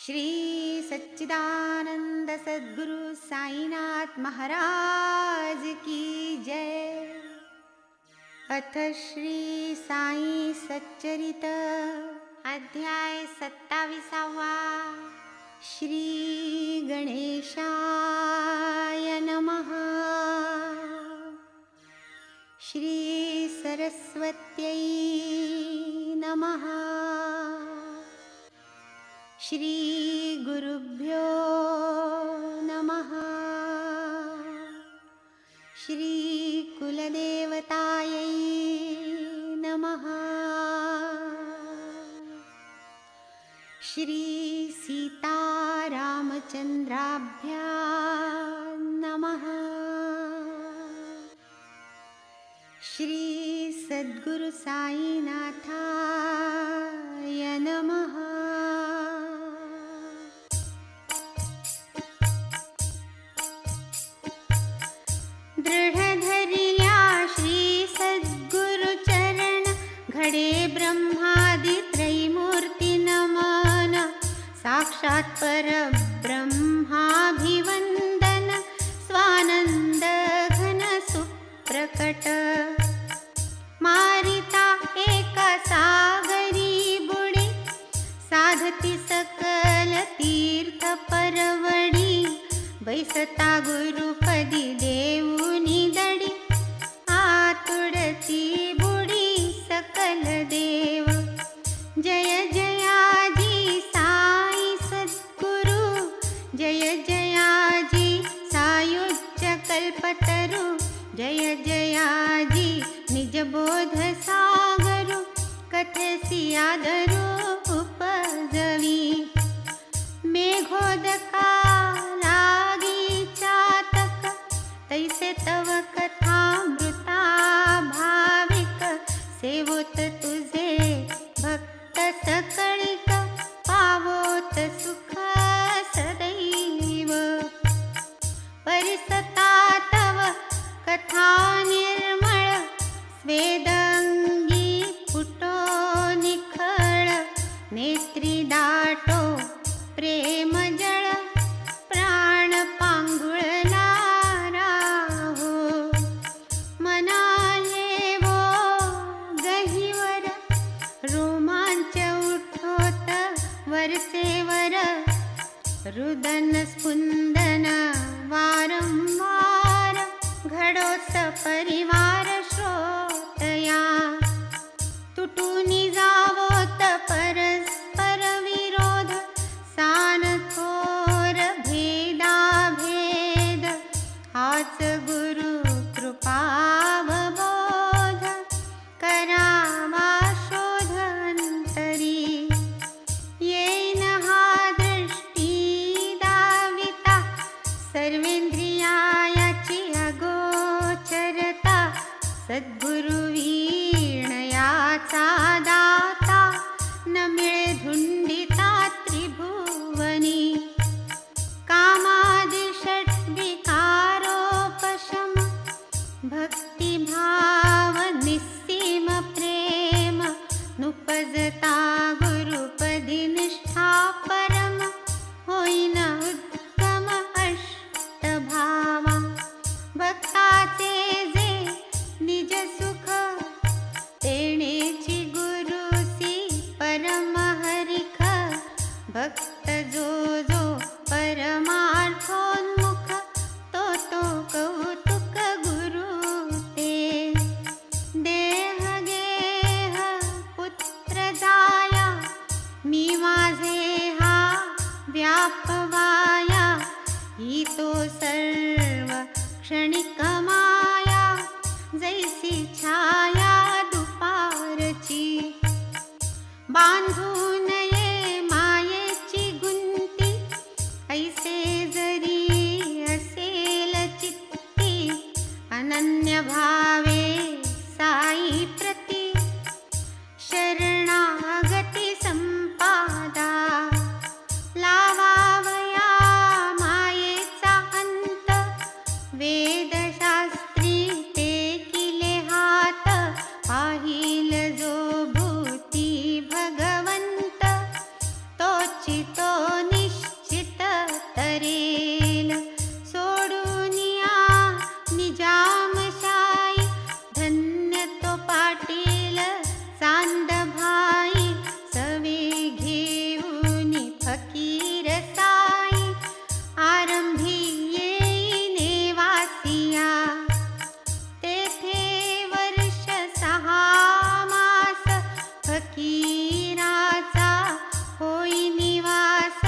श्री सच्चिदानंद सद्गुरु साईनाथ महाराज की जय। अथ श्री साई सच्चरित अध्याय 27। श्री गणेशाय नमः। श्री सरस्वत्यै नमः। श्री गुरुभ्यो नमः। श्री कुलदेवतायै नमः। श्री सीतारामचन्द्राभ्यां नमः। श्री सद्गुरु साईनाथाय नमः। दृढ धरिल्या श्री सद्गुरु चरण, घडे ब्रह्मादि त्रैमूर्ति नमन। साक्षात् परब्रह्माभिवंदन, स्वानंद घन सुप्रकट। मारिता एका सागरी बुडी, साधती सकल तीर्थ परवडी। बैसता गुरुपदी देऊनी दडी, आतुडती बुडी सकल देव। जय जयाजी साई सद्गुरु, जय जयाजी सायुज्य कल्पतरु। जय जयाजी निज बोध सागरु, कथसी आदरू उपजवी। मेघोदका लागी चातक, तैसे तव कथामृता भाविक। सेवोत तुझे भक्त सकळिक, पावोत सुख सदैव। परिसता तव कथा निर्मळ, स्वेदंगी फुटो निखळ। नेत्री दाटो प्रेम जळ, प्राण पांगुळणारा हो। मनाले वो गहिवर, रोमांच उठोत वरचेवर। रुदन स्पुंदन वारंवार, घडोस परिवार श्रोतया। तुटूनी जावोत परस्पर विरोध, सान थोर भेदा भेद। हाच गुरु कृपावबोध, करावा शोध अंतरी। येन हा दृष्टी दाविता, सर्वेंद्रियाची अगोचरता। सद्गुरु वीणयाचा दाता, न मिळे धुंडिता त्रिभुवनी। कामादि षड्विकारोपशम, भक्तिभाव निस्सीम प्रेम। नुपजता गुरुपदी निष्ठा परम, होईन उत्तम अष्टभावा। भक्ताचे जे निज सुख, तेणेची गुरुसी परम हरिख। भक्त जो जो परमार्थोन्मुख, तो तो कौतुक गुरु ते। देह गेह पुत्र जाया, मी माझे हा व्यापवाया। ही तो सर्व क्षणिक माया, जैसी छाया दुपारची। बांधू नये मायेची गुंती, ऐसे जरी असेल चित्ती। अनन्य भावे साई प्रती, शरणागती संपादा। लावावया मायेचा अंत, वेदशास्त्री टेकिले हात। पाहिल जो भूती भगवंत, फकीराचा होई निवास,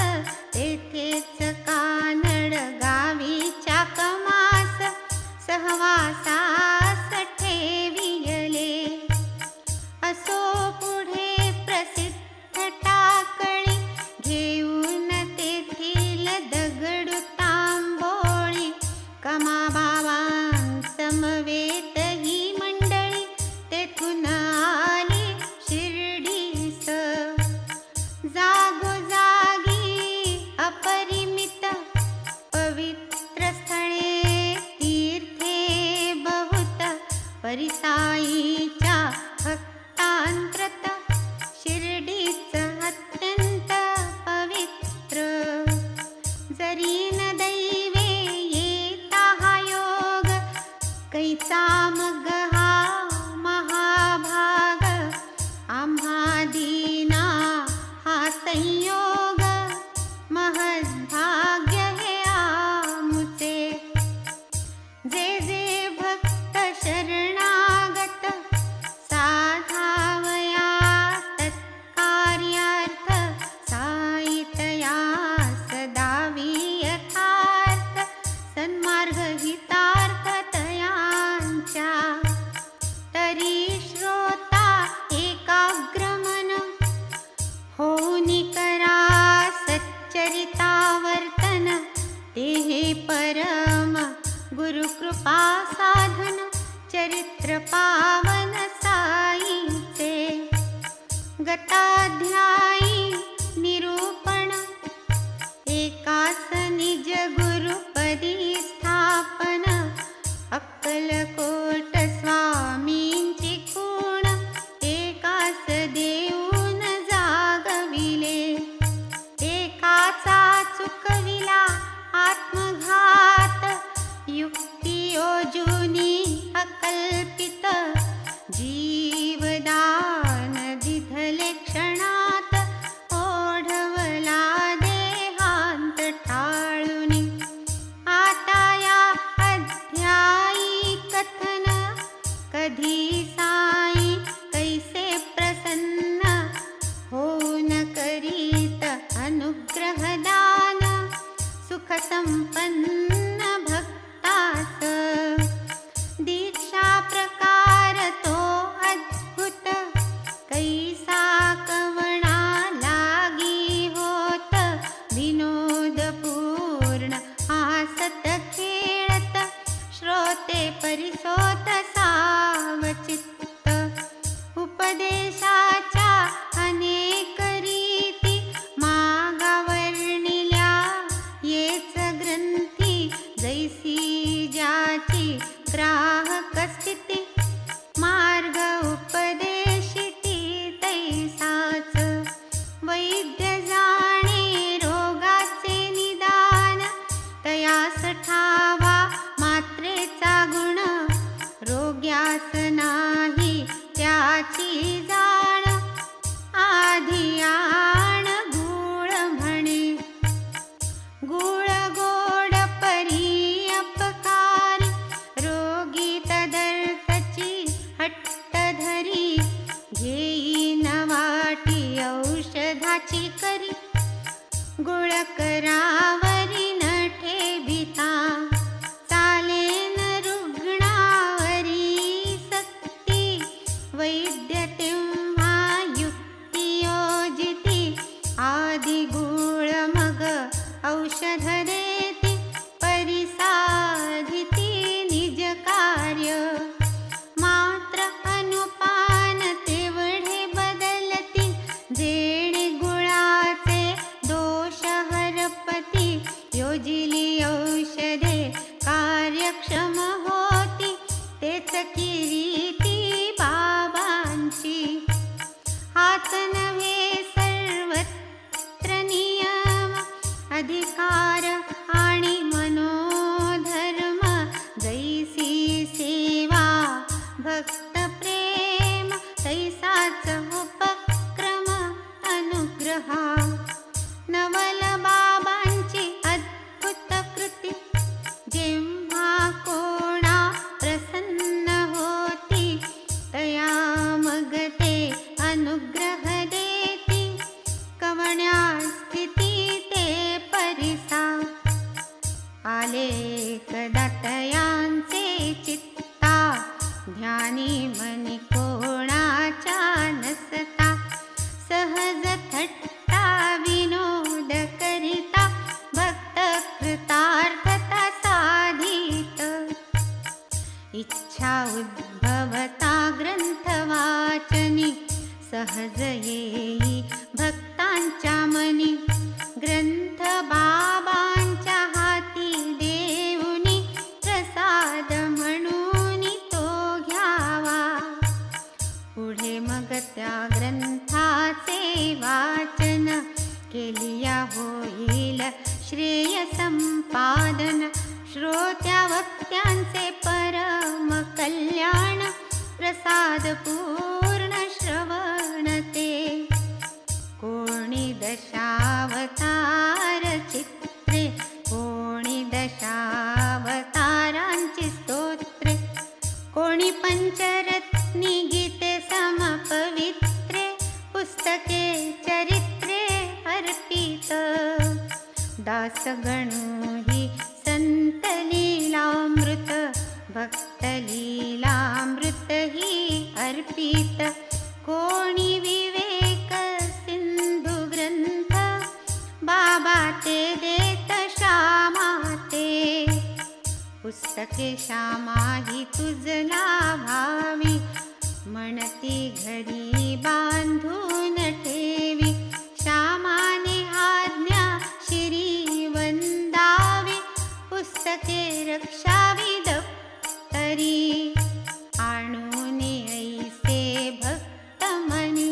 तेथेच कानड गावीच्या कमास सहवासास ठेविले. असो पुढे प्रसिद्ध टाकळी, घेऊन तेथील दगडू तांबोळी. कमाबाबांसमवेत ही मंडळी, तेथून आली शिर्डीस. जागोजागी अपरिमित पवित्र स्थळे, तीर्थे बहुत परिसाईच्या भक्तांत्रत. शिर्डीच अत्यंत पवित्र, जरी न दैवे येता हा योग. कैचा मग हा महाभाग, आम्हा दीना हा संयोग. महद्भाग्य हे आमुचे, जे जे भक्त शरणागत. साधावया तत्कार्यार्थ, साईतयास दावी यथार्थ. सन्मार्ग हितार्थ तयांच्या, तरी श्रोता एकाग्रमन. होऊनी करा सच्चरितावर्तन, ते हे परम गुरुकृपा साधन. चरित्र पावन साईचे, गताध्यायी निरूपण. एकास निज गुरुपदी स्थापन, अक्कलकोट स्वामींची खूण. एकास देऊन जागविले, एकाचा चुकविला आत्मघात. युक्ती योजुनी अकल्पित, जीवदान दिधले क्षणात. ओढवला देहांत टाळुनी, आता या अध्यायी कथन. कधी साई कैसे प्रसन्न, होऊन करीत अनुग्रहदान. सुख संपन्न भक्तास, दीक्षा प्रकार तो अद्भुत. कैसा कवणा लागी होत, विनोद पूर्ण हासत खेळत. श्रोते परिसोत सावचित्त, उपदेशाच्या अनेक रीती. मागावर्णिल्या येच ग्रंथी, जैसी ज्याची ग्राहक स्थिती. मार्ग उपदेशिती तैसाच, वैद्य जाणे रोगाचे निदान. तयास ठावा मात्रेचा गुण, रोग्यास नाही त्याची जाण. आधी आण गूळ म्हणे, गूळ गोड परी अपकारी. रोगी तदर्थची हट्ट धरी, घेईन वाटी औषधाची करी. गुळ करावरी न ठेविता, चालेन रुग्णावरी सक्ती. वैद्य तेव्हा युक्ती योजिती, आधी गूळ मग औषध देती. परिसाधिती निज कार्य, मात्र अनुपान तेवढे बदलती. जेणे गुळाचे दोष हरपती, देती कवण्या स्थिती ते परिसा आले कदा तयांचे चित्ता ध्यानी मनी कोणाच्या नसता सहज थट्टा विनोद करिता भक्त कृतार्थता साधित इच्छा उद्भवता ग्रंथ वाचनी सहज येई भक्तांच्या मनी ग्रंथ बाबांच्या हाती देऊनी प्रसाद म्हणून तो घ्यावा पुढे मग त्या ग्रंथाचे वाचन केलिया होईल श्रेय संपादन श्रोत्या वक्त्यांचे परम कल्याण प्रसाद पूर्ण श्रवण ते कोणी दशावतार चित्रे कोणी दशावतारांची स्तोत्रे कोणी पंचरत्नी गीते समपवित्रे पुस्तके चरित्रे अर्पित दासगणू हि संत लीलामृत भक्त लीलामृत ही अर्पित कोणी विवेक सिंधू ग्रंथ बाबा ते देत श्यामा ते पुस्तके श्यामा ही तुझला भावी म्हणती घरी बांधून ठेवी श्यामाने आज्ञा शिरी वंदावी पुस्तके रक्षावी दप्तरी आणून ऐसे भक्त मनी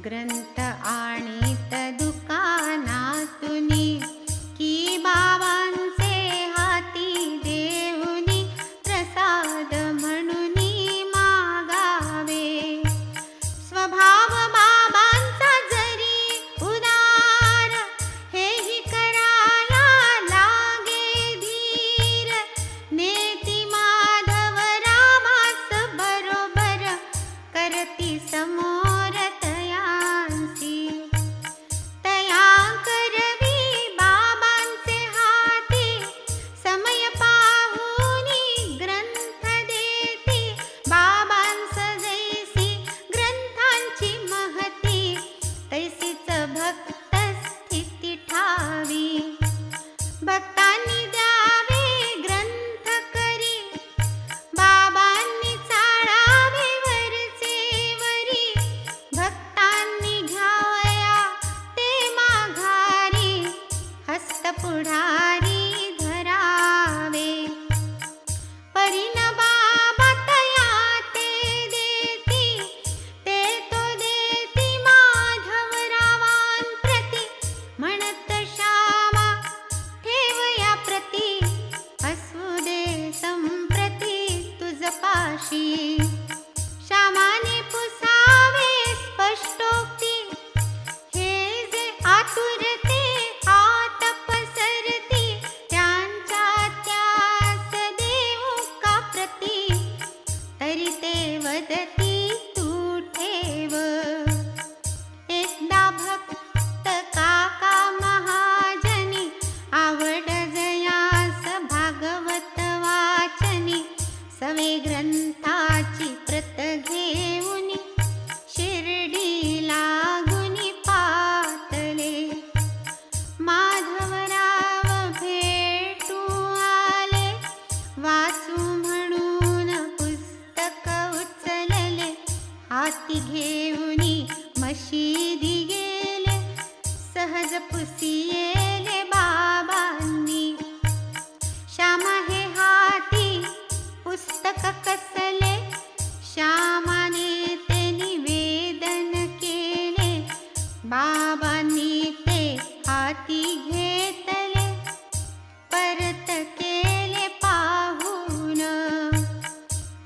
ग्रंथ आणीत दुकानातुनी की बाबांचे हाती देऊनी प्रसाद म्हणूनी मागावे स्वभाव बाबांचा जरी उदार हेही कराया लागे धीर नेती माधव रामास बरोबर करती समोर तयांसी तया करवी बाबांचे हाती समय पाहुनी ग्रंथ देती बाबांस जैसी ग्रंथांची महती तैसीच भक्त स्थिती ठावी भक्तांनी द्यावे ग्रंथ करी बाबांनी चाळावे वरचे वरी भक्तांनी घ्यावया ते माघारी हस्त पुढारी धरावे परिण बाबा तया ते देती ते तो देती माधवरावां प्रति म्हणत श्यामा ठेवया प्रति असू दे संप्रति तुझ पाशी श्यामाने पुसावे स्पष्टोक्ती हे जे आतुरते आत पसरती त्यांच्या त्यास देऊ का प्रति तरी ते वदती तू ठेव एकदा भक्त काका महाजनी आवड जयास भागवत वाचनी सवे ग्रंथाची प्रत घेऊनी शिर्डी लागुनी पातले माधवराव भेटू आले वाचू म्हणून पुस्तक उचलले हाती घेऊनी मशिदी गेले सहज पुसियेले बाबांनी श्यामा हे हाती पुस्तक कसले श्यामाने ते निवेदन केले बाबांनी ते हाती घेतले परत केले पाहून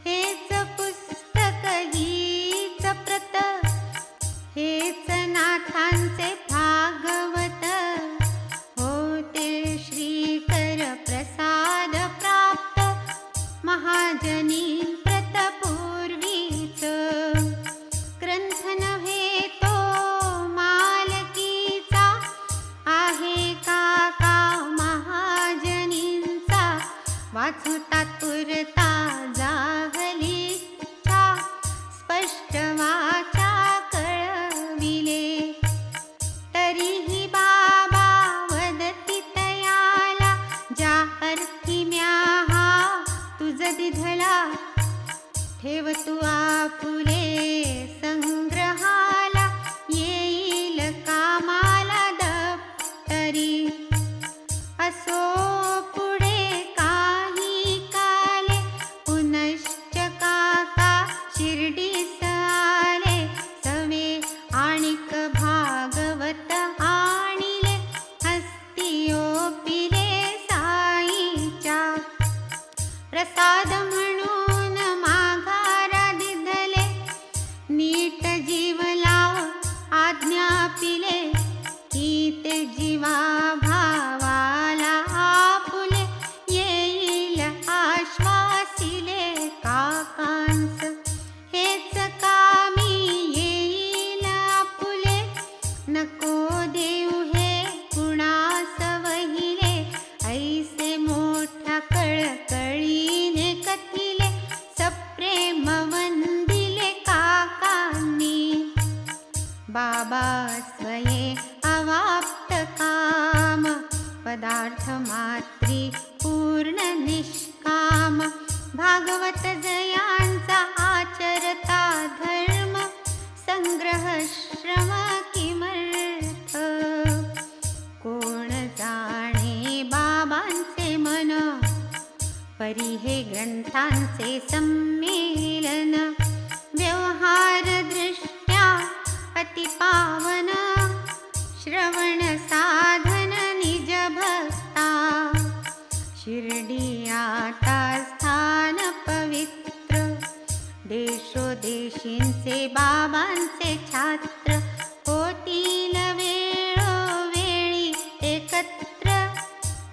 हेच पुस्तक हीच प्रत हेच नाथांचे भागवत होते श्रीकर प्रसाद प्राप्त महाजनी प्रत पूर्वीच ग्रंथ नव्हे बाबा स्वये अवाप्त काम, पदार्थ मात्री पूर्ण निष्काम, भागवत जयांचा आचरता धर्म, संग्रह श्रम किमर्थ. कोण जाणे बाबांचे मन, परी हे ग्रंथांचे सम्मेलन, व्यवहार दृष्ट्या अतिपावन, श्रवण साधन निज भक्ता. शिर्डी आता स्थान पवित्र, देशोदेशींचे बाबांचे छात्र, होतील वेळोवेळी एकत्र,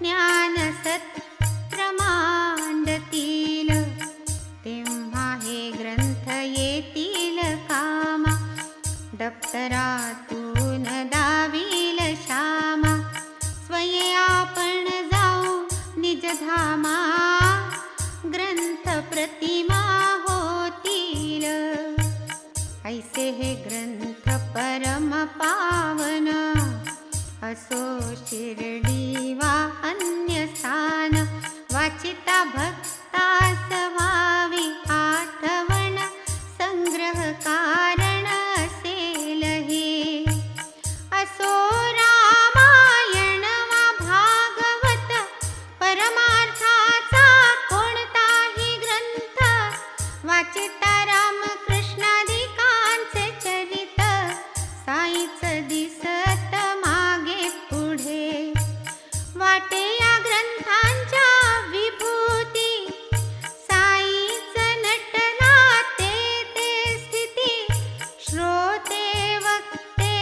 ज्ञान सत्र मांडतील, तेव्हा हे ग्रंथ येतील कामा. दप्तरातून दावील श्यामा, स्वये आपण जाऊ निजधामा, ग्रंथ प्रतिमा होतील. ऐसे हे ग्रंथ परम पावन, असो शिर्डी वा अन्य स्थान, वाचिता भक्तास व्हावी आठवण, संग्रह कारण असेल हे. असो रामायण वा भागवत, परमार्थाचा कोणताही ग्रंथ, वाचिता रामकृष्णादिकांचे चरित, साईच दिसत मागे पुढे. वाटे या ग्रंथांच्या विभूती, साईच नटला ते स्थिती, श्रोते वक्ते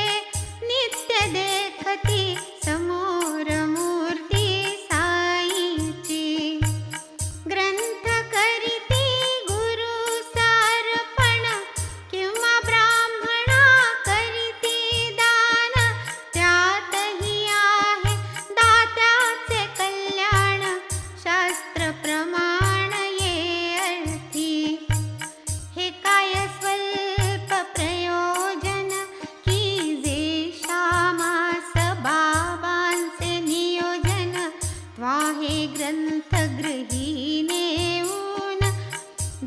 नित्य देखती, समोर मूर्ती साईची. ग्रंथ करीती गुरु सार्पण, किंवा ब्राह्मणा करीती दान, त्यातही आहे दात्याचे कल्याण, शास्त्र प्रमाण ये अर्थी. हे काय स्वल्प प्रयोजन, की जे श्यामास बाबांचे नियोजन, त्वा हे ग्रंथ गृही नेऊन,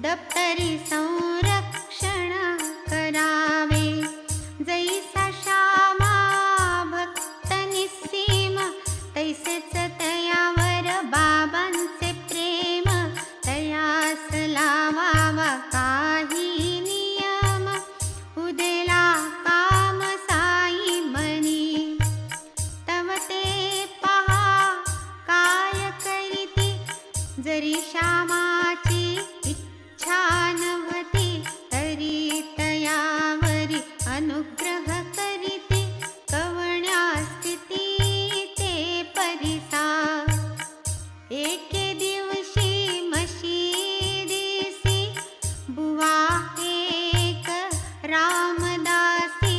दप्तरी संरक्षण करावे. जैसा श्यामा भक्त निस्सीम, तैसेच तयावर बाबांचे प्रेम, तयास लावावा काही नियम, उदेला काम साई मनी. तव ते पहा काय करीती, जरी श्यामाची इच्छा नव्हती, तरी तयावरी अनुग्रह करीती, कवण्या स्थिती ते परिसा. एके दिवशी मशिदीसी, बुवा एक रामदासी,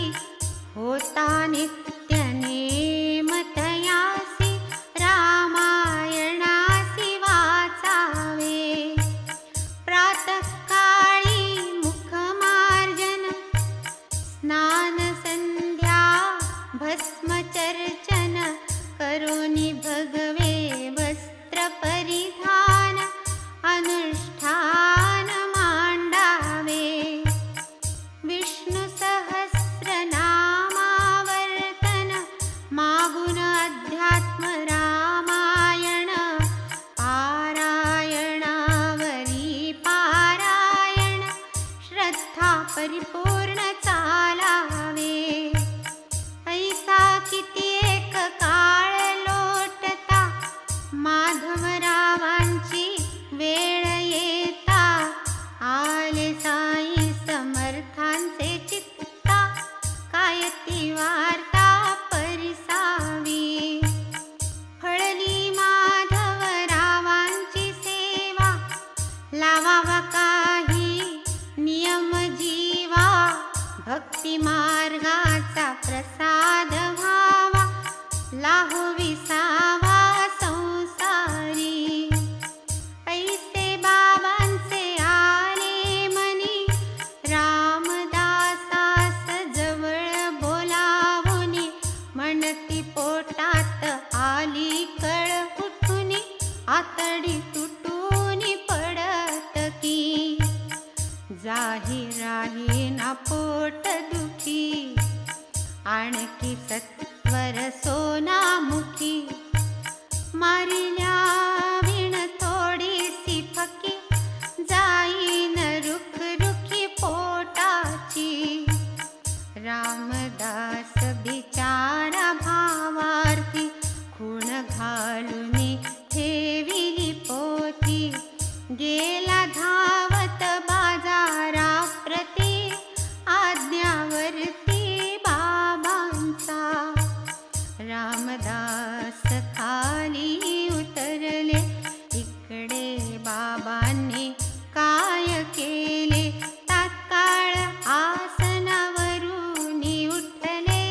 होता नित्य नेम तयासी, रामायणासी वाचावे. प्रातःकाळी मुखमार्जन, स्नान संध्या आणखी सत्वर सोनामुखी मारिल्या विण थोडीसी फकी जाईन रुख रुखी पोटाची रामदास बिचारा भावार्थी खूण घालून ठेविली पोथी गेला धावत बाजाराप्रती आज्ञावरती बाबांचा रामदास खाली उतरले इकडे बाबांनी काय केले तात्काळ आसनावरून उठले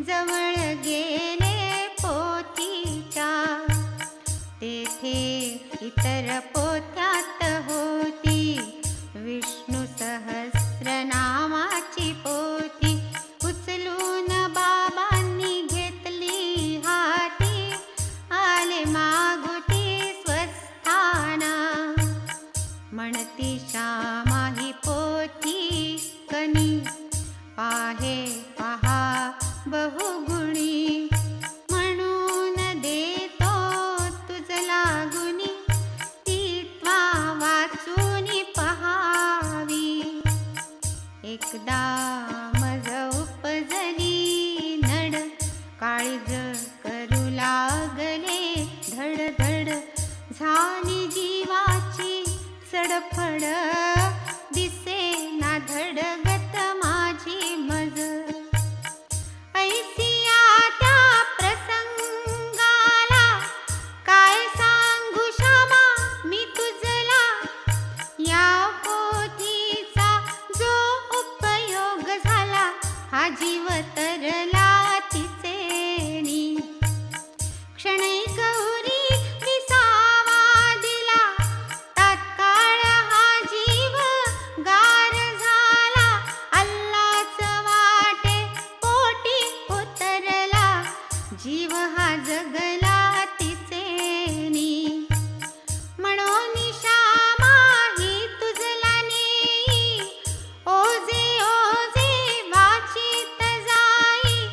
जवळ गेले पोथीच्या तेथे इतर पोथ्यात होती विष्णू सहस्रनामाची पोथी उचलून बाबांनी घेतली हाती आले मागुती स्वस्थाना म्हणती श्यामा ही पोथी कनी पाहे पहा बहुगुणी म्हणून देतो तुझला गुणी ती त्वा वाचून पहावी एकदा मज उपजली नड काळीज करू लागले धड धड झाली जीवाची सडफड दिसे ना धडगत माझी मज ऐसिया त्या प्रसंगाला काय सांगू श्यामा मी तुझला या पोथीचा जो उपयोग झाला हा जीव तरला तिचेनी क्षणै गौरी विसावा दिला तात्काळ हा जीव गार झाला अल्लाच वाटे पोटी उतरला जीव हा जगला तिचेनी म्हणून श्यामा ही तुझला नेई ओझे ओझे वाचित जाई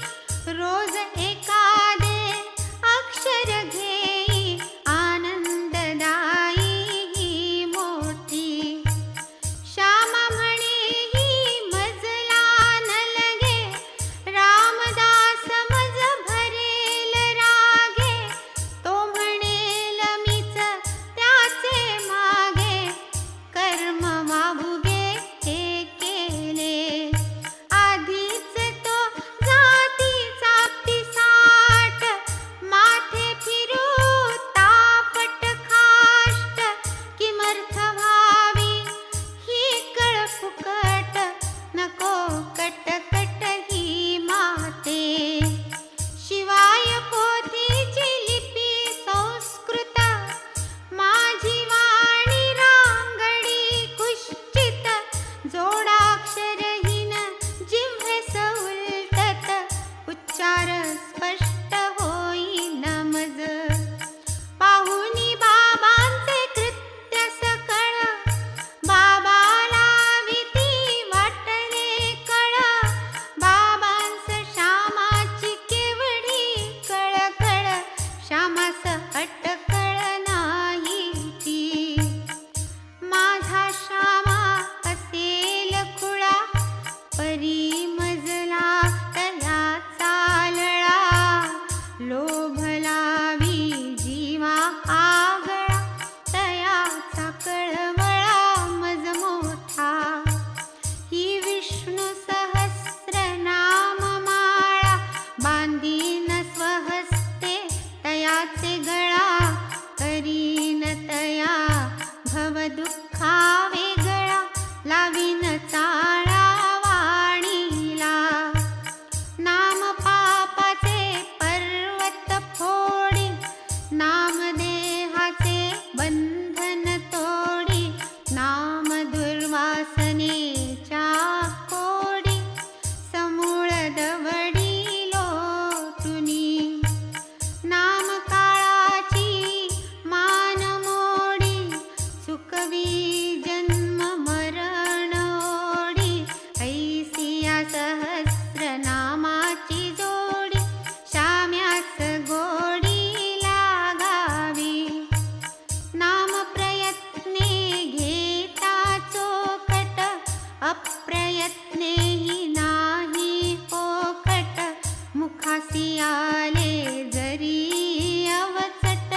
मुखासी आले जरी अवचट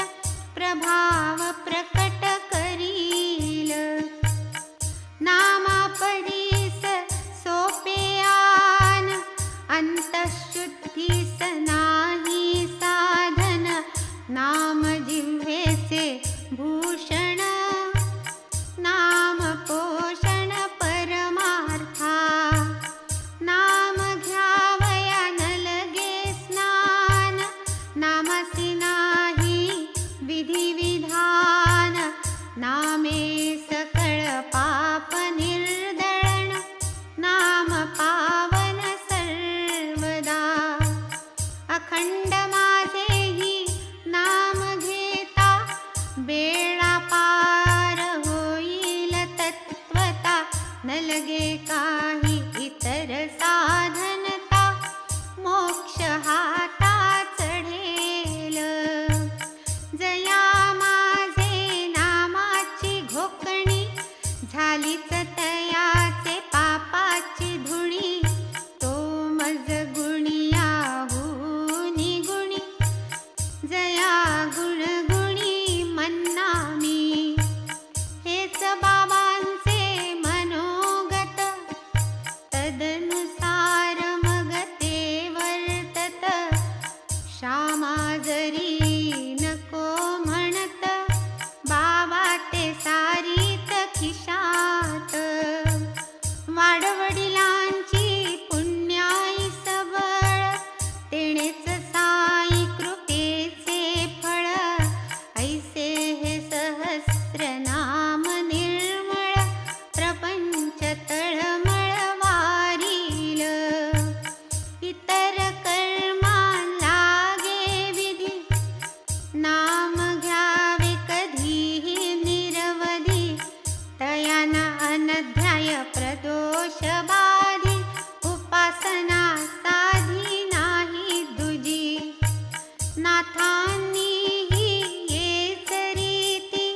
प्रभाव प्रकट करील नामा परीस सोपे आन अंतःशुद्धीस नाही साधन नाम जिव्हेचे भूषण नाम पोषण परमार्था नाम घ्यावया न लगे स्नान नामासी नाही विधी विधान नामे सकळ पाप निर्दळण नाम पावन सर्वदा अखंड माझेही नाम घेता बेळा पार होईल तत्वता न लगे काही इतर साधनता मोक्ष हाता चढेल जया माझे नामाची घोकणी झालीच तयाचे पापाची धुणी तो मज गुणियाहुनी गुणी जया गुणगुणी मन्नामी हेच बाबांचे मनोगत तदनुसार मग ते वर्तत श्यामा जरी नको म्हणत बाबा ते सारीत खिशात वाडवडिलांची पुण्याई सबळ तेणेच साई कृपेचे फळ ऐसे हे सहस्र नाम निर्मळ प्रपंच तळमळ वारील इतर कर्मा लागे विधी नाम घ्यावे कधीही निरवधी तयाना अनध्याय प्रदोष बाधी उपासना साधी नाही दुजी नाथांनीही येच रीती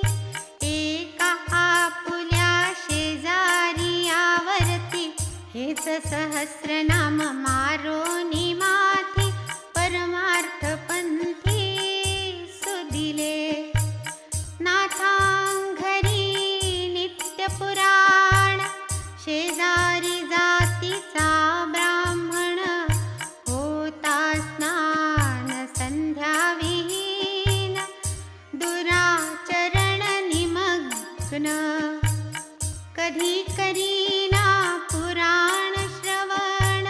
एका आपुल्या शेजारी यावरती हेच सहस्रनाम मारोनी माथी परमार्थ पंथी सुदिले नाथांघरी नित्य पुराण शेजारी जातीचा ब्राह्मण होता स्नान संध्या विहीन दुराचरण निमग्न कधी करीना पुराण श्रवण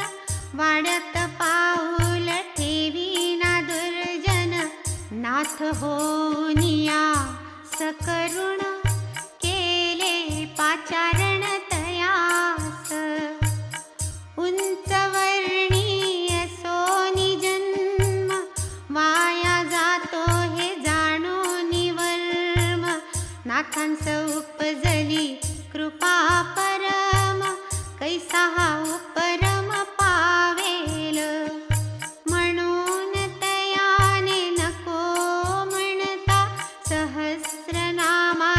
वाड्यात पाऊल ठेवीना दुर्जन नाथ होनिया सकरुण केले पाचारण तयास उंच वर्णीय सोनी जन्म वाया जातो हे जाणो निवर्म नाथांस उपजली कृपा परम कैसा हा उपरम पावेल म्हणून तयाने नको म्हणता सहस्रनामा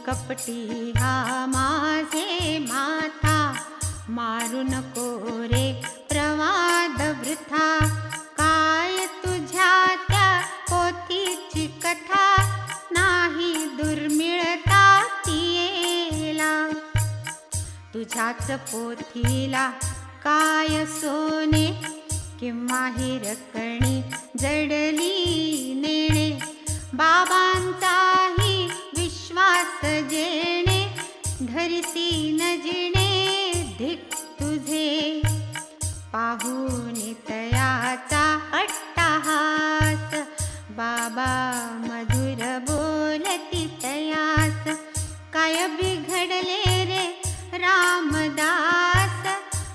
कपटी हा माझे माथा, मारू नको रे प्रवाद वृथा. काय तुझ्या त्या पोथीची कथा, नाही दुर्मिळता तियेला. तुझ्याच पोथीला काय सोने, किंवा हिरकणी जडली नेणे. बाबांचाही विश्वास जेणे, धरिसी न जिणे धिक तुझे. पाहून तयाचा अट्टहास, बाबा मधुर बोलती तयास. काय बिघडले रे रामदास,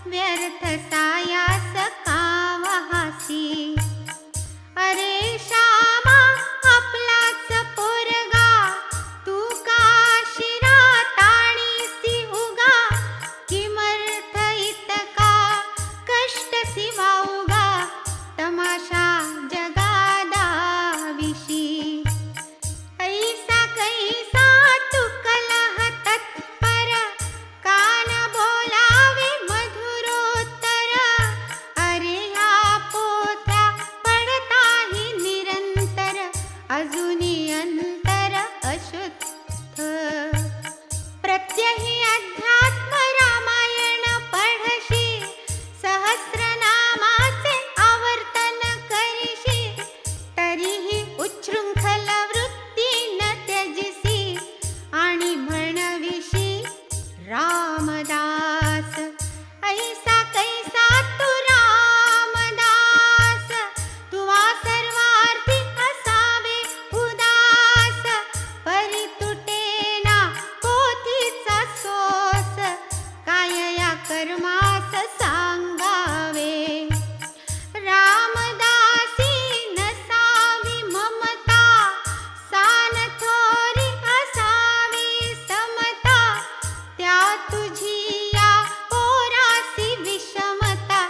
व्यर्थ सायास कावहासी. अरे श्यामा आपलाच पोरगा, तू का शिरा ताणीसी उगा. किमर्थ इतका कष्ट सिवाउगा, तमाशा जगादा विशी. ऐसा कैसा तू कलह तत्पर, कान बोलावे मधुरोत्तर. अरे ह्या पोथ्या पडताही निरंतर, अजूनी अंतर अशुद्ध. प्रत्यही अध्यात्म रामायण पढशी, सहस्रनामाचे आवर्तन करीशी. तरीही उच्छृंखल वृत्ती न त्यजिसी, आणि म्हणविशी रामदास. ऐसा कैसा तू रामदास, तुवा सर्वार्थी असावे उदास. परी तुटेना पोथीचा सोस, काय या कर्मास सांगावे. रामदासी नसावी ममता, सान थोरी असावी समता. त्या तुझी या पोरासी विषमता,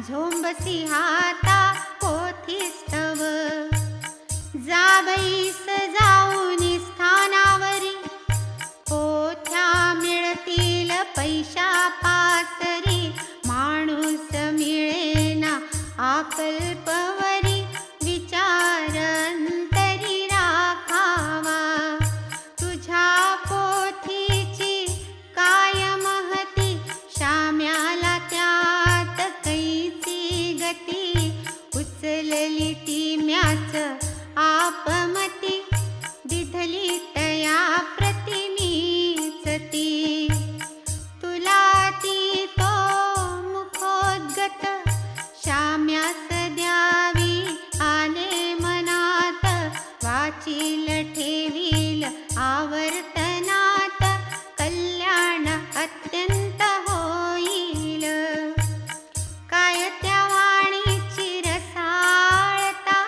झोंबसी हाता पोथीस्तव. जावईस जाऊनी स्थानावरी, पोथ्या मिळतील पैशा पासरी. माणूस मिळेना आकल्पवरी, विचार अंतरी राखावा. तुझ्या पोथीची काय महती, श्याम्याला त्यात कैची गती. उचलली ती म्याच आपमती, दिधली तया प्रतिमीच ती. तुला ती तो मुखोद्गत, श्याम्यास द्यावी आले मनात. वाचील ठेवील आवर्तनात, कल्याण अत्यंत होईल. काय त्या वाणीची रसाळता,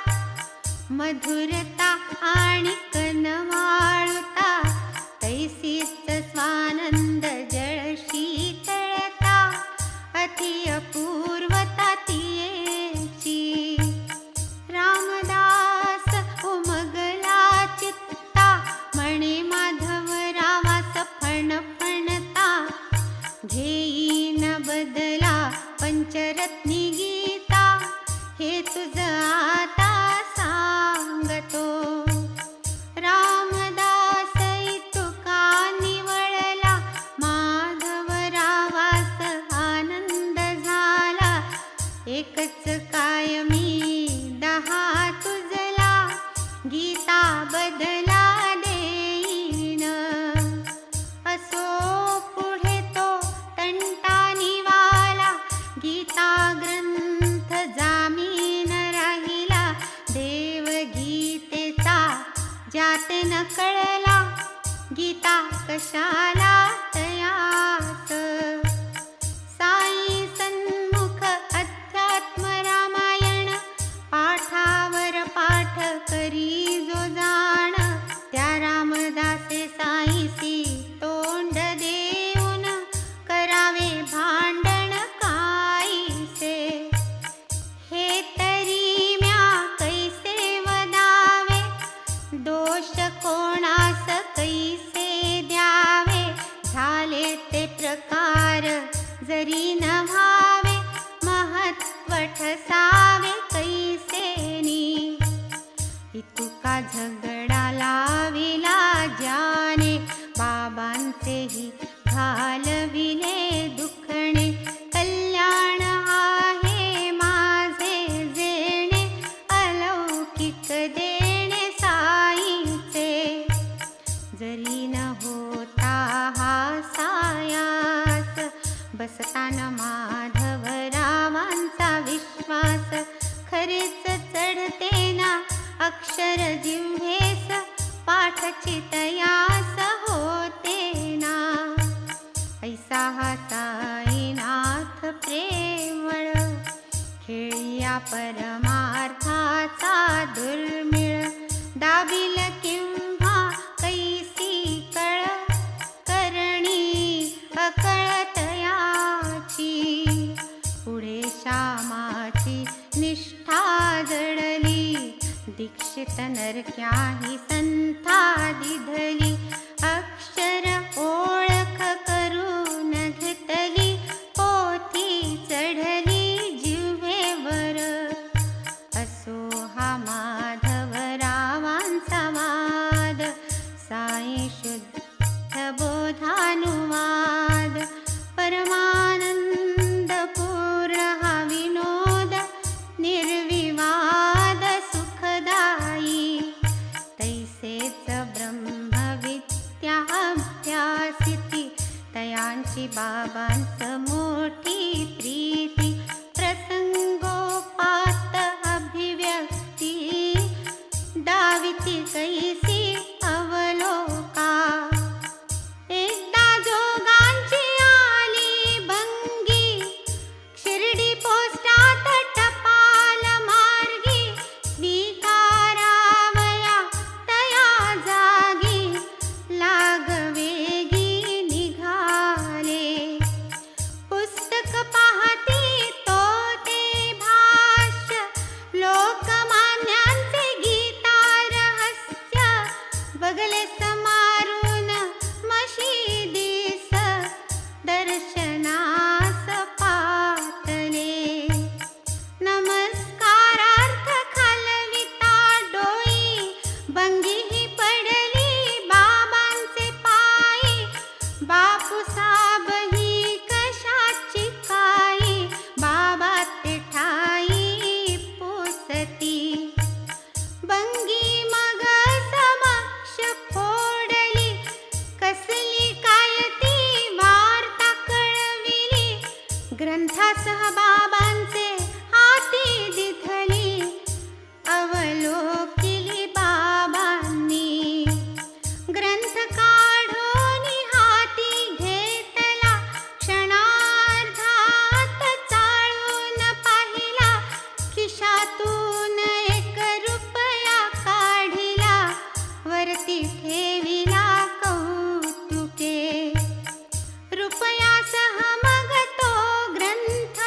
मधुरता आणि कनवाळता. तैसीच स्वानंद जळ शीतळता, अति अपूर्वता तियेची. रामदास उमगला चित्ता, म्हणे माधवरावास फणफणता. घेईन बदला पंचरत्नी गीता, हे तुझ आता सांगतो. रामदास तुका निवळला, माधवरावास आनंद झाला. एकच कायमी 10 तुझला, गीता बदला देईन. असो पुढे तो तंटा निवाला, गीता ग्रंथ जामीन राहिला. देवगीतेचा ज्यात न कळला, गीता कशाला तयास. साई सन्मुख अध्यात्म रामायण, पाठावर पाठ करी जो जाण. त्या रामदासे साईसी तोंड देऊन, करावे भांडण काईसे. हे तरी म्या कैसे वदावे, दोष कोणास कैसे द्या. इतुका झगडा लाविला ज्याने, बाबांचेही घालविले दुखणे. कल्याण आहे माझे जेणे, अलौकिक देणे साईचे. जरी न होता हा सायास, बसताना माधवरावांचा विश्वास. खरेच चढते ना अक्षर जिव्हेस, पाठची तयास होते ना. ऐसा हा साईनाथ प्रेमळ, खेळिया परमार्थाचा दुर्मिळ. दाबिल किंवा कैसी कळ, करणी अकळत याची. पुढे श्यामाची निष्ठा जडली, दीक्षित नरक्याही संथा दिधली. अक्षर ओळख करून घेतली, पोथी चढली जिव्हेवर. असो हा माधवरावांचा वाद, साई शुद्ध बोधानुवाद. परमानंद पूर्ण हा विनोद, निर्विवाद सुखदायी. तैसेच ब्रह्मविद्या अभ्यासिती, तयांची बाबांच मोठी प्रीती. प्रसंगोपात अभिव्यक्ती, दाविती कैसी अवलोका. एकदा जोगांची आली भंगी, शिर्डी पोस्टात टपाल मार्गी. स्वीकारावया तया जागी, लागवेगी निघाले. पुस्तक पाहती तो ते भाष्य, लोकमान्यांचे गीता रहस्य. बगले समारून मशिदीस, दर्शनास पातले. नमस्कारार्थ खालविता डोई, भंगी पडली बाबांचे पायी. बापूसाब ही कशाची काई, बाबा ते ठाई पुसती. भंगी मग समक्ष फोडली, कसली काय ती वार्ता कळविली. ग्रंथासह बाबांचे हाती दिधली, अवलोकिली बाबांनी. ग्रंथ काढून हाती घेतला, क्षणार्धात चाळून पाहिला. खिशातून 1 रुपया काढिला, वरती ठेविला कौतुके. रुपयासह मग तो ग्रंथ,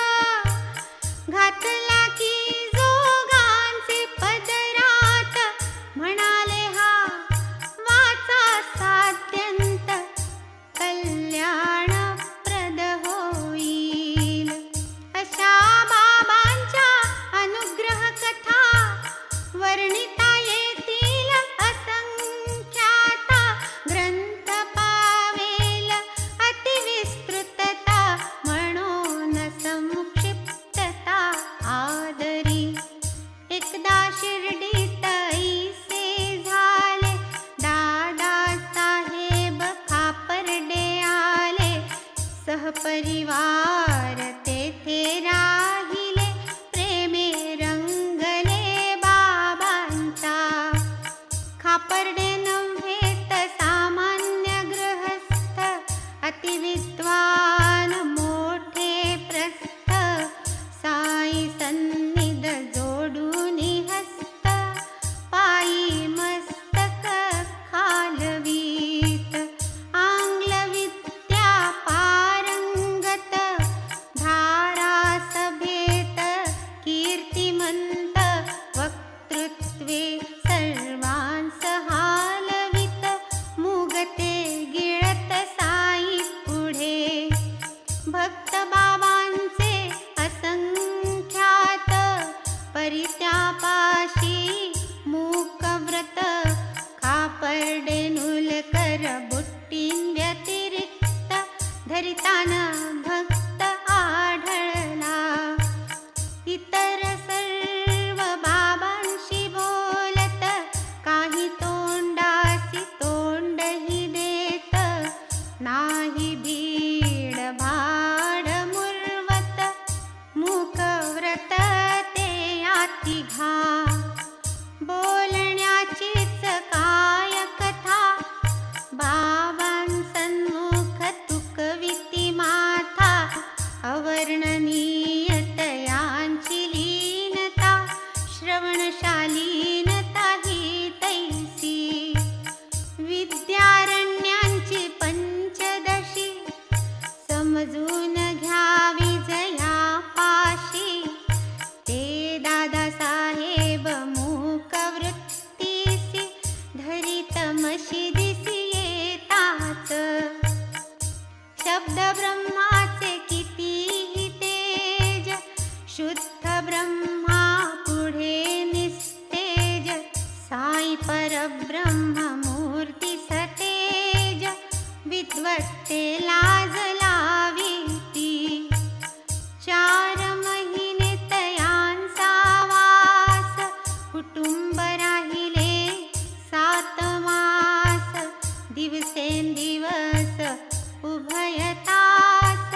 परब्रह्ममूर्ती सतेज विद्वत्ते लाज लावीती 4 महिने तयांचा वास कुटुंब राहिले 7 मास दिवसेंदिवस उभयतास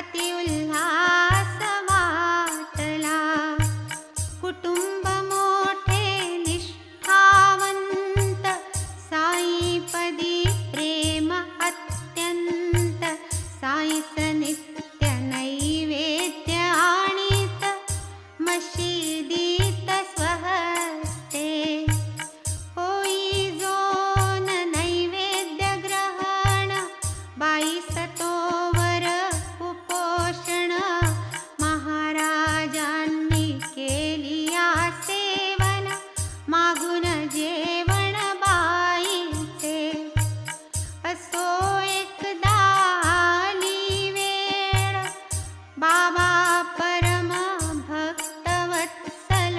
अति उल्हास वाटला कुटुंब मोठे निष्ठावंत साईपदी प्रेम अत्यंत साईस नित्य नैवेद्य आणीत मशिदीत स्वहस्ते होई जोन नैवेद्य ग्रहण बाईस तोवर उपोषण महाराजांनी केली सेवन मागून जेवण बाईचे असो एकदा आली वेळ बाबा परम भक्तवत्सल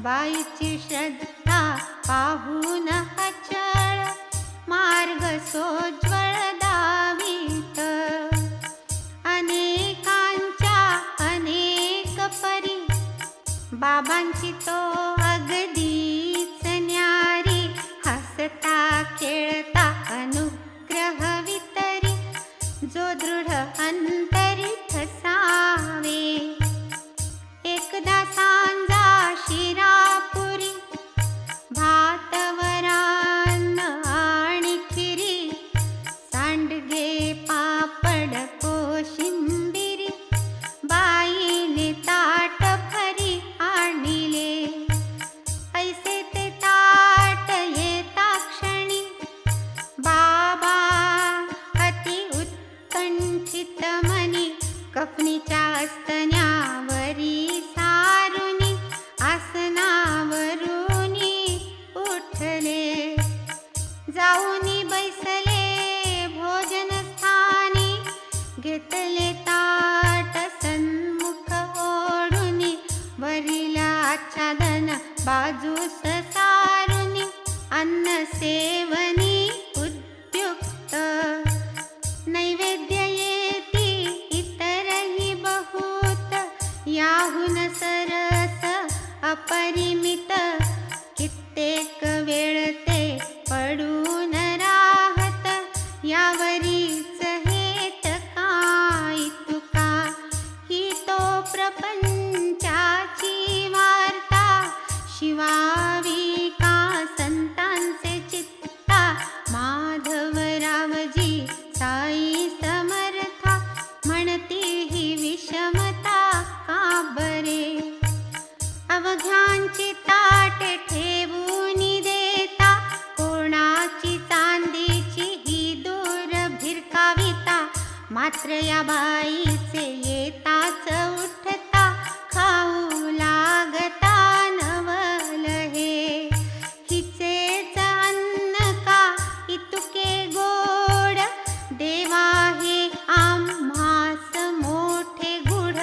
बाईची श्रद्धा पाहून अचळ मार्ग सोज्वळ दावीत अनेकांच्या अनेक परी बाबांची तो अगदीच न्यारी हसता खेळता अनुग्रह वितरी जो दृढ अंतरी ठसावे एकदा सांजा शिरापुरी भात वरान आणि खिरी सांडगे पापड कोशिंबिरी बाईने ताट भरी आणिले ऐसे ते ताट येता क्षणी बाबा अति उत्कंठित मनी कफनीच्या अस्तन्यावरी सारुनी आसनावरुनी उठले जाऊनी बैसले भोजन स्थानी घेतले ताट सन्मुख ओढुनी वरील आच्छादन बाजूस सारुनी अन्न सेवनी उद्युक्त नैवेद्य येती इतरही बहुत याहून सरस अपरिमित कित्येक वेळ ते पडून राहत यावरीच हेत काय तुका ही तो प्रपंचाची वार्ता शिवावी का संतांचे चित्ता माधवरावजी साई समर्था म्हणती ही विषमता का बरे अवघ्यांची ताटे ठेवून देता कोणाची चांदीची ही दूर भिरकाविता मात्र या बाईचे येताच उठता खाऊ लागता नवल हे हिचेच अन्न का इतुके गोड देवा हे आम्हास मोठे गुढ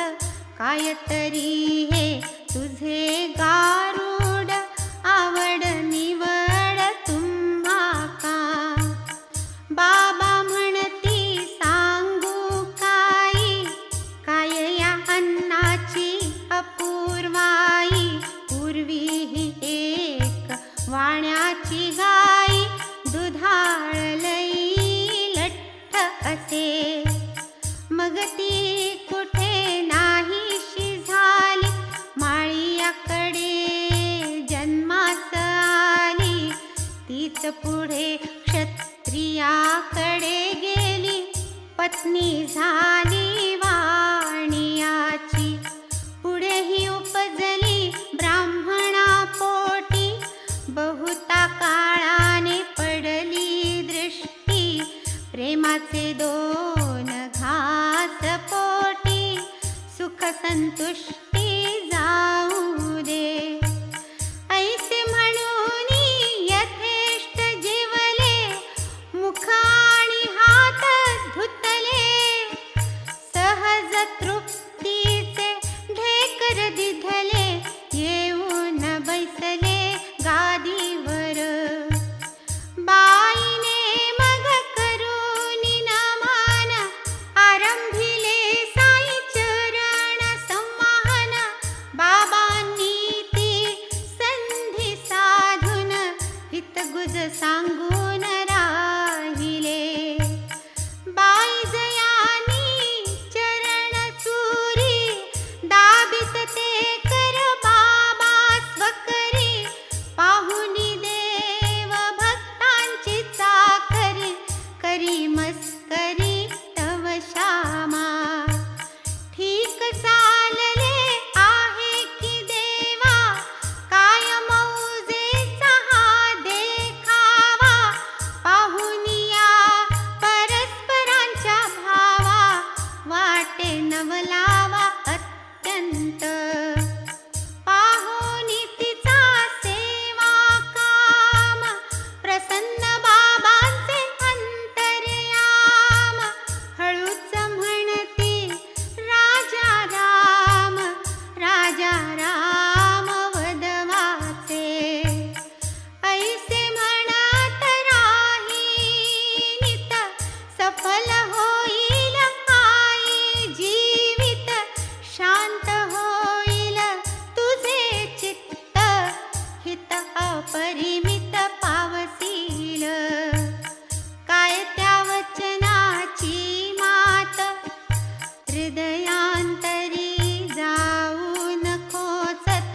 काय तरी हे तुझे गारुड आवड निवड तुम्हा का बाबा म्हणती सांगू काही काय या अन्नाची अपूर्वाई पूर्वी ही एक वाण्याची गाई दुधाळ लई लठ्ठ असे मग ती कुठे नाहीशी झाली माळीयाकडे जन्मास आली तीच पुढे क्षत्रियाकडे गेली पत्नी झाली वाणियाची पुढे ही उपजली ब्राह्मणा पोटी बहुता काळाने पडली दृष्टी प्रेमाचे 2 घास पोटी सुख संतुष्टी जाऊ दे ऐसे म्हणून यथेष्ट जीवन हितगुज सांगून राहिले. बाई जयानी चरण चुरी दाबित ते कर बाबा स्वकरी. पाहुनी देव भक्तांची चाकरी करी मस्करी तव श्यामा. ठीक चालले आहे की देवा काय मौजेचा हा देखावा. पाहुनिया परस्परांच्या भावा वाटे नवलावा अत्यंत. पाहुनी तिचा सेवा काम प्रसन्न बाबांचे अंतर्याम. हळूच म्हणती राजा राम राजा राम वदवाचे. ऐसे म्हणत राही नित सफल होईल आई जीवित. शांत होईल तुझे चित्त हित अपरिमित पावसील. काय त्या वचनाची मात हृदयांतरी जाऊन खोचत.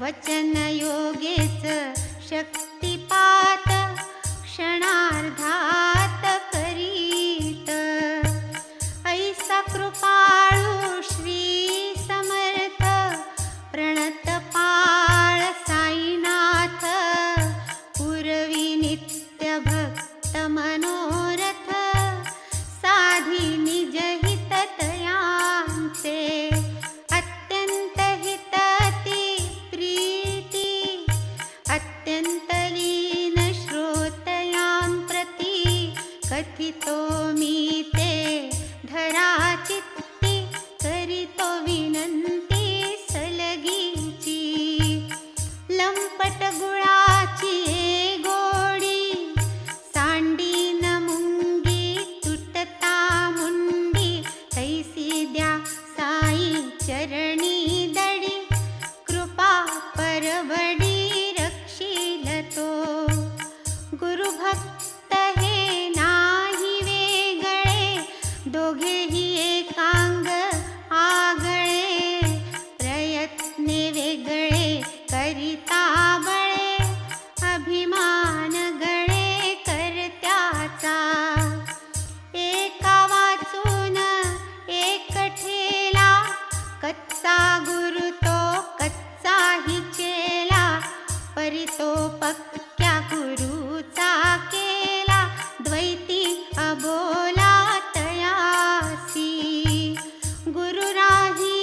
वचन योगेच शक्तिपात क्षणार्धात करीत. ऐसा कृपाळू श्री समर्थ प्रणत पाळ साईनाथ. पूर्वी नित्य भक्त मनोरथ साधी निज हित तयांचे. अत्यंत हितती प्रीती अत्यंत लीन श्रोतयां प्रती. कथितो मी ते धरा चित्ती करीतो विनंती सलगीची. लंपट गुळाची ए गोडी सांडीन मुंगी तुटता मुंडी. तैसी द्या साई चरणी दडी कृपा परवडी रक्षील तो. गुरुभक्त हे नाही वेगळे दोघेही एकांग आगळे. प्रयत्ने वेगळे करिता बळे अभिमान गळे करत्याचा. एका वाचून एक ठेला कच्चा गुरु तो कच्चाही चेला. परी तो पक्क्या गुरुचा केला द्वैती अबोला तयासी. गुरु राही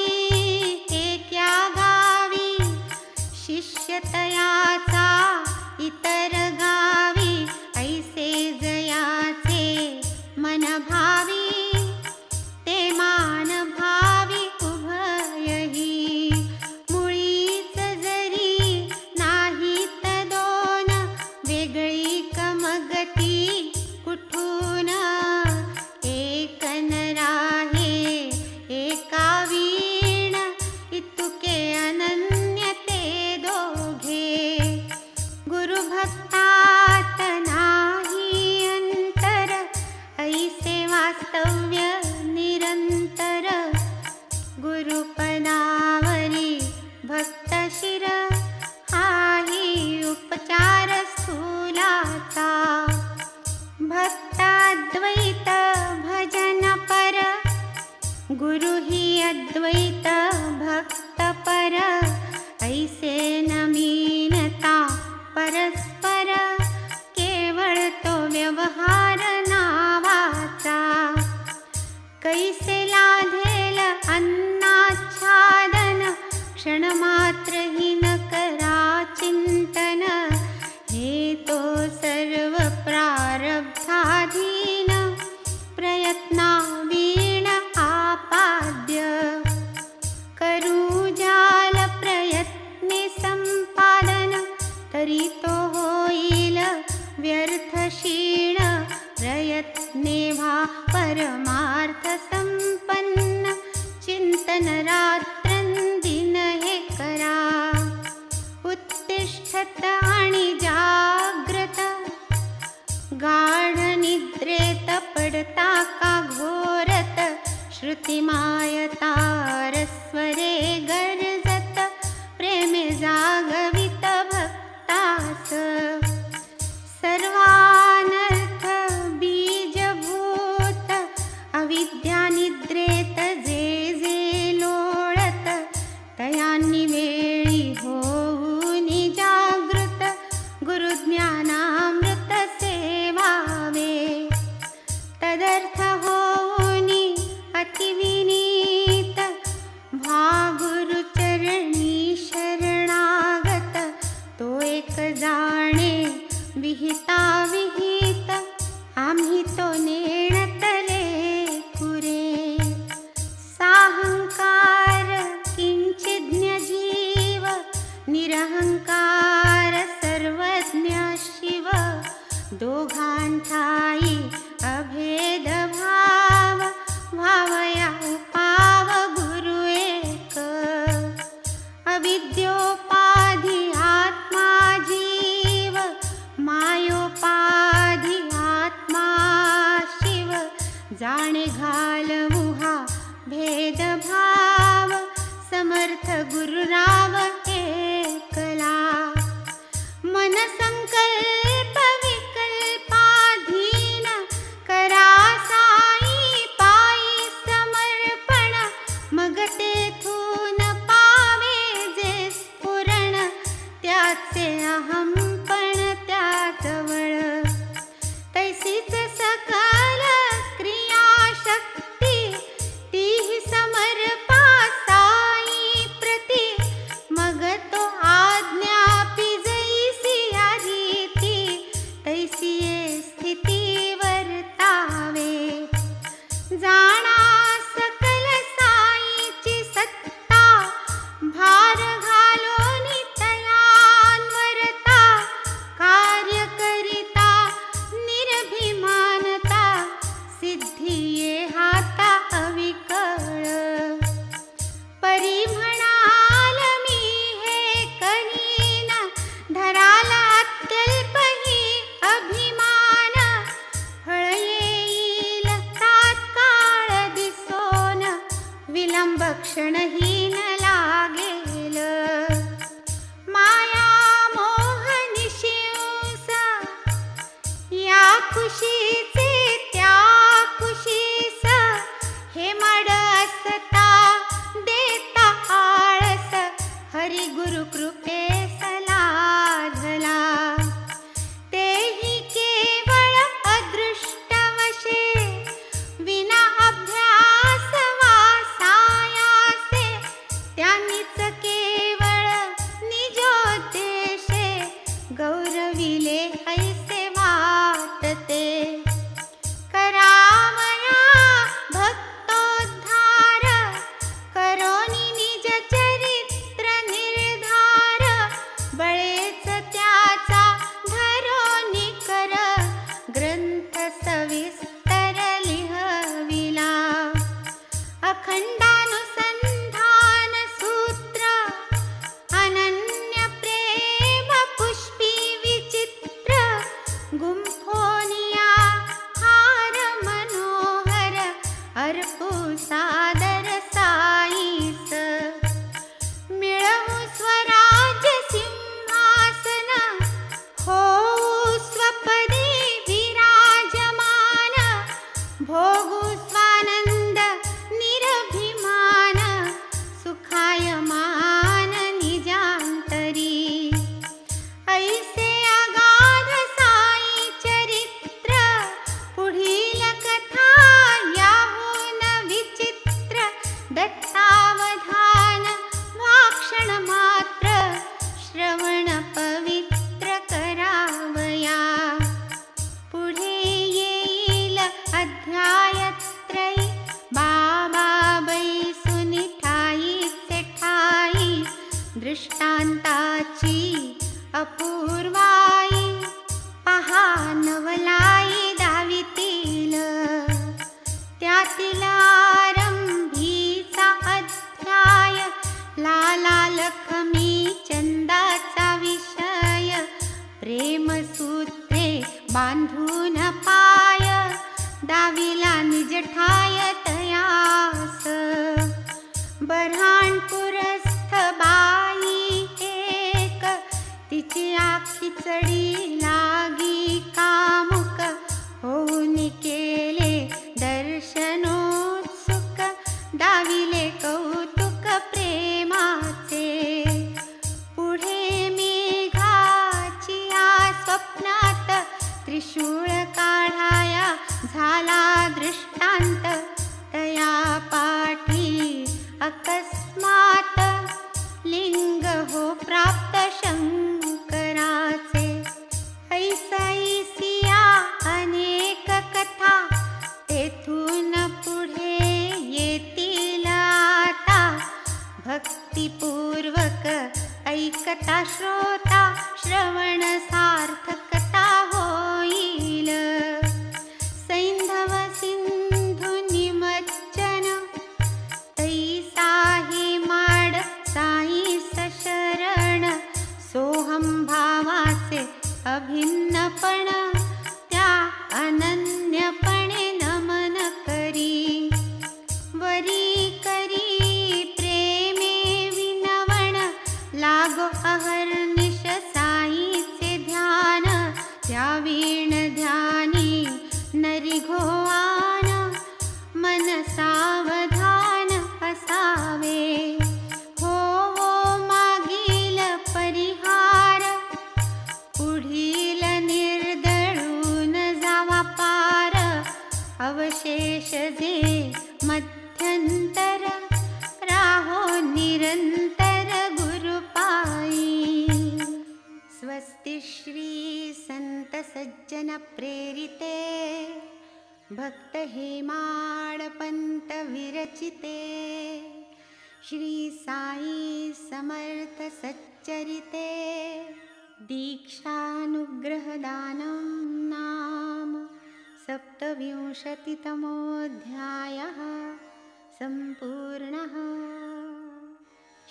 एक्या गावी शिष्य तयाचा इतर गावी. ऐसे जयाचे मन भावी ते मान भावी उभयही. मुळीच जरी नाहीत दोन वेगळी कमगती कुठून. एक नराहे एका वीण इतुके अनन्य ते दोघे. गुरुभक्तात नाही अंतर ऐसे वास्तव्य निरंतर. गुरुपदावरी भक्त शिर हाही उपचार स्थूलाचा. भक्ताद्वैत भजन पर गुरु ही अद्वैत भक्त पर. ऐसे नमीनता परस्पर केवळ तो व्यवहार नावाचा. कैसे लाधेल अन्नाच्छादन क्षणमात्रही न करा चिंतन. हे तो सर्व प्रारब्धाधीन प्रयत्ना वीण आपाद्य. करू जाल प्रयत्ने संपादन तरी तो होईल व्यर्थ क्षीण. प्रयत्ने व्हा परमार्थ संपन्न. चिंतन रात्रंदिन हे करा. उत्तिष्ठत आणि जाग्रत पडता का घोरत, श्रुतिमायतारस्वरे गर्जत, प्रेमे जागवित भक्तास. सर्वानर्थ बीजभूत अविद्यानिद्रेत जे जे लोळत, तयांनी वेळी होऊनी जागृत, गुरुज्ञानामृत सेवावे. तदर्थ होऊनी अतिविनीत, व्हा गुरुचरणी शरणागत, तो एक जाणे विहिता विहित, आम्ही तो नेणतले पुरे. साहंकार किंचिज्ञ जीव, निरहंकार सर्वज्ञ शिव, दोघांठाई अभेद भाव, भावया उपाव गुरु एक. अविद्योपाधी आत्मा जीव, मायोपाधी आत्मा शिव, जाणे घालवू हा भेदभाव, समर्थ गुरुराव एकला. मन संकल्प विकल्पाधीन, करा साई पायी समर्पण, मग तेथून पावे जे स्फुरण, त्याचे अहंपण त्याजवळ. तैसीच सकल क्रियाशक्ती, तीही समर्पा साई प्रती, मग तो आज्ञापी जैसी रीती, तैसी ये स्थिती वर्तावे. जाणा सकल साईची सत्ता, भार घालोनी तयांवरता, कार्य करिता निर्भिमानता, सिद्धी ये हाता अविकळ. परी म्हणाल मी हे करीन, धराला अत्यल्प ही अभिमान, फळ येईल तात्काळ दिसोन, विलंब क्षणहीन लागेल. माया मोह निशिंस, या खुशीचे त्या खुशीस, हे मड असता देता आळस, हरी गुरु कृपेस लाधला. तेही केवळ अदृष्टवशे, विना अभ्यास वा सायासे, त्यांनीच केवळ निजोद्देशे, गौरविले ऐसे वाटते. करावया भक्तोद्धार, करोनी निज चरित्र निर्धार, बळेच त्याचा धरोनी कर, ग्रंथ सविस्तर लिहविला. अखंडानुसंधान सूत्र, अनन्य प्रेम पुष्पी विचित्र, गुंफोनिया हार मनोहर, अर्पू सादर साईस. मिळवू स्वराज्य सिंहासन, होऊ स्वपदी विराजमान, भोगू स्वानंद निर्भिमान, सुखायमान निजांतरी. ऐसे अगाध साई चरित्र, पुढील कथा याहून विचित्र, दत्तावधान वाक्षण मात्र, श्रवण पवित्र करावया. पुढे येईल अध्यायत्रयी, बाबा बैसुनी ठाईचे ठाई, दृष्टांताची अपूर्वाई, पहा नवलाई दावितील. त्यातील आरंभीचा अध्याय, लाला लखमी चंदाचा विषय, प्रेमसूत्रे बांधून पाय, दाविला निज ठाय तयास बऱ्हाणपुरस्थ बाई एक तिची आखी चढी लागी कामुक होऊन केले दर्शनोत्सुक दाविले कौतुक प्रेमाचे पुढे मेघाची या स्वप्नात त्रिशूळ काढाया झाला दृष्टांत तया पाठी अकस्मात लिंग हो प्राप्त शंकराचे ऐसैसिया अनेक कथा तेथून पुढे येतील आता भक्तिपूर्वक ऐकता श्रोता श्रवण सार्थकता होईल सैंधव सिंधू निमज्जन तैसा हे माड साई शरण सोहम भावाचे अभिन्नपण त्या अनन्यपणे नमन करी वरी करी प्रेमे विनवण लागो अहर्निश साईचे ध्यान त्या वीण ध्यानी नरी घोवान मन सावधान असावे हो मागील परिहार पुढील निर्दळून जावा पार अवशेष जे मध्यंतर राहो निरंतर गुरुपाई स्वस्ति श्री संत सज्जन प्रेरिते भक्त हेमाड पंत विरचिते श्री साई समर्थ सच्चरिते दीक्षानुग्रहदानं नाम सप्तविंशतितमोऽध्यायः सम्पूर्णः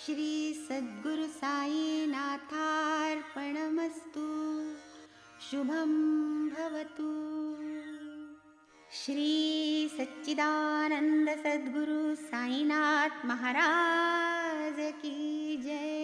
श्री सद्गुरु साईनाथार्पणमस्तु शुभं भवतु श्री सच्चिदानंद सद्गुरु साईनाथ महाराज की जय।